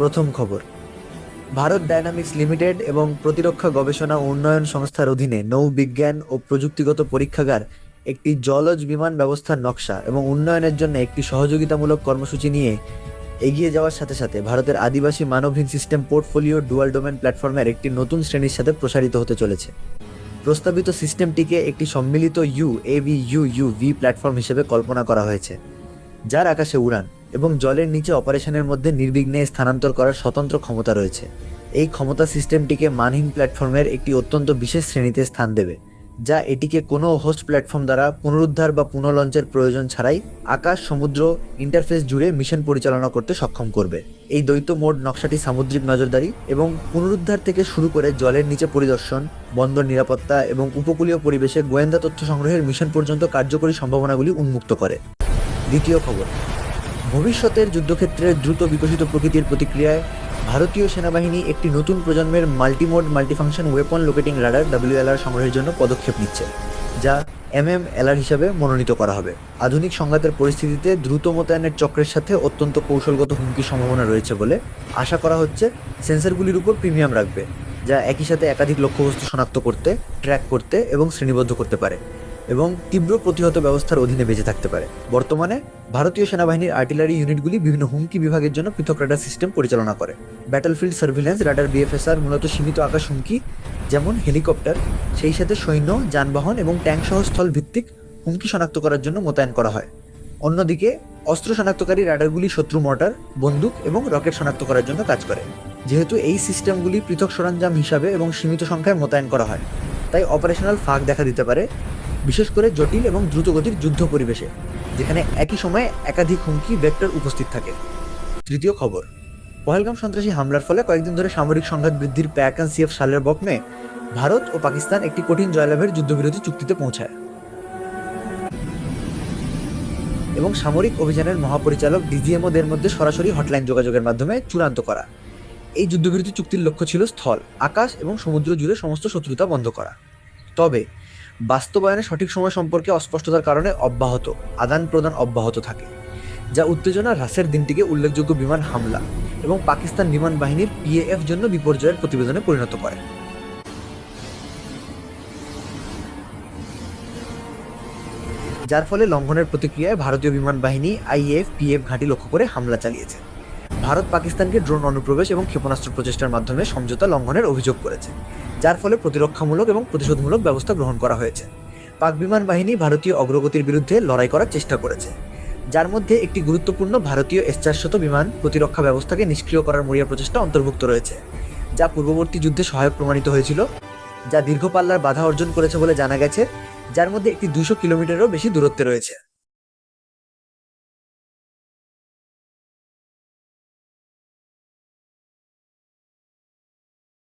প্রথম খবর, Bharat dynamics limited এবং প্রতিরক্ষা গবেষণা ও উন্নয়ন সংস্থার অধীনে নৌবিজ্ঞান ও প্রযুক্তিগত পরীক্ষাগার একটি জলজ বিমান ব্যবস্থার নকশা এবং উন্নয়নের জন্য একটি সহযোগিতামূলক কর্মসূচি নিয়ে এগিয়ে যাওয়ার সাথে সাথে ভারতের আদিবাসী মানবহীন সিস্টেম পোর্টফোলিও ডুয়াল ডোমেন প্ল্যাটফর্মের একটি নতুন শ্রেণীর সাথে প্রসারিত হতে চলেছে। প্রস্তাবিত সিস্টেমটিকে একটি সম্মিলিত ইউএভি প্ল্যাটফর্ম হিসেবে কল্পনা করা হয়েছে, যার আকাশে উড়ান এবং জলের নিচে অপারেশনের মধ্যে নির্বিঘ্নে স্থানান্তর করার স্বতন্ত্র ক্ষমতা রয়েছে। এই ক্ষমতা সিস্টেমটিকে মানহীন প্ল্যাটফর্মের একটি অত্যন্ত বিশেষ শ্রেণীতে স্থান দেবে, যা এটিকে কোনো হোস্ট প্ল্যাটফর্ম দ্বারা পুনরুদ্ধার বা পুনঃলঞ্চের প্রয়োজন ছাড়াই আকাশ সমুদ্র ইন্টারফেস জুড়ে মিশন পরিচালনা করতে সক্ষম করবে। এই দ্বৈত মোড নকশাটি সামুদ্রিক নজরদারি এবং পুনরুদ্ধার থেকে শুরু করে জলের নিচে পরিদর্শন, বন্দর নিরাপত্তা এবং উপকূলীয় পরিবেশে গোয়েন্দা তথ্য সংগ্রহের মিশন পর্যন্ত কার্যকরী সম্ভাবনাগুলি উন্মুক্ত করে। দ্বিতীয় খবর, ভবিষ্যতের যুদ্ধক্ষেত্রের দ্রুত বিকশিত প্রকৃতির প্রতিক্রিয়ায় ভারতীয় সেনাবাহিনী একটি নতুন প্রজন্মের multimode multifunction weapon locating radar WLR সংগ্রহের জন্য পদক্ষেপ নিচ্ছে, যা MMLR হিসাবে মনোনীত করা হবে। আধুনিক সংঘাতের পরিস্থিতিতে দ্রুত মোতায়েনের চক্রের সাথে অত্যন্ত কৌশলগত হুমকির সম্ভাবনা রয়েছে বলে আশা করা হচ্ছে। সেন্সরগুলির উপর প্রিমিয়াম রাখবে, যা একই সাথে একাধিক লক্ষ্যবস্তু শনাক্ত করতে, ট্র্যাক করতে এবং শ্রেণীবদ্ধ করতে পারে এবং তীব্র প্রতিহত ব্যবস্থার অধীনে বেঁচে থাকতে পারে। বর্তমানে ভারতীয় সেনাবাহিনীর আর্টিলারি ইউনিটগুলি বিভিন্ন হুমকি বিভাগের জন্য পৃথক রাডার সিস্টেম পরিচালনা করে। ব্যাটলফিল্ড সার্ভিলেন্স রাডার BFSR মূলত সীমিত আকাশ হুমকি যেমন হেলিকপ্টার, সেই সাথে সৈন্য, যানবাহন এবং ট্যাঙ্ক সহ স্থল ভিত্তিক হুমকি শনাক্ত করার জন্য মোতায়েন করা হয়। অন্যদিকে অস্ত্র শনাক্তকারী রাডারগুলি শত্রু মর্টার, বন্দুক এবং রকেট শনাক্ত করার জন্য কাজ করে। যেহেতু এই সিস্টেমগুলি পৃথক সরঞ্জাম হিসাবে এবং সীমিত সংখ্যায় মোতায়েন করা হয়, তাই অপারেশনাল ফাঁক দেখা দিতে পারে, বিশেষ করে জটিল এবং দ্রুতগতির যুদ্ধ পরিবেশে, যেখানে একই সময়ে একাধিক হুমকি ভেক্টর উপস্থিত থাকে। তৃতীয় খবর, পহেলগাম সন্ত্রাসী হামলার ফলে কয়েকদিন ধরে সামরিক সংঘাত বৃদ্ধির PAC&CF সালের বকনে ভারত ও পাকিস্তান একটি কঠিন জয়লাভের যুদ্ধবিরতি চুক্তিতে পৌঁছায় এবং সামরিক অভিযানের মহাপরিচালক DGMO-দের মধ্যে সরাসরি হটলাইন যোগাযোগের মাধ্যমে চূড়ান্ত করা। এই যুদ্ধবিরতি চুক্তির লক্ষ্য ছিল স্থল, আকাশ এবং সমুদ্র জুড়ে সমস্ত শত্রুতা বন্ধ করা। তবে বাস্তবায়নে সঠিক সময় সম্পর্কে অস্পষ্টতার কারণে আদান প্রদান অব্যাহত থাকে, যা উত্তেজনা হ্রাসের দিনটিকে উল্লেখযোগ্য বিমান হামলা এবং পাকিস্তান বিমান বাহিনীর PAF জন্য বিপর্যয়ের প্রতিবেদনে পরিণত করে। যার ফলে লঙ্ঘনের প্রতিক্রিয়ায় ভারতীয় বিমান বাহিনী IAF-PF ঘাঁটি লক্ষ্য করে হামলা চালিয়েছে। ভারত পাকিস্তানকে ড্রোন অনুপ্রবেশ এবং ক্ষেপণাস্ত্র প্রচেষ্টার মাধ্যমে সমঝোতা লঙ্ঘনের অভিযোগ করেছে, যার ফলে প্রতিরক্ষামূলক এবং প্রতিশোধমূলক ব্যবস্থা গ্রহণ করা হয়েছে। পাক বিমান বাহিনী ভারতীয় অগ্রগতির বিরুদ্ধে লড়াই করার চেষ্টা করেছে, যার মধ্যে একটি গুরুত্বপূর্ণ ভারতীয় S-400 বিমান প্রতিরক্ষা ব্যবস্থাকে নিষ্ক্রিয় করার মরিয়া প্রচেষ্টা অন্তর্ভুক্ত রয়েছে, যা পূর্ববর্তী যুদ্ধে সহায়ক প্রমাণিত হয়েছিল, যা দীর্ঘ পাল্লার বাধা অর্জন করেছে বলে জানা গেছে, যার মধ্যে একটি 200 কিলোমিটারেরও বেশি দূরত্বে রয়েছে।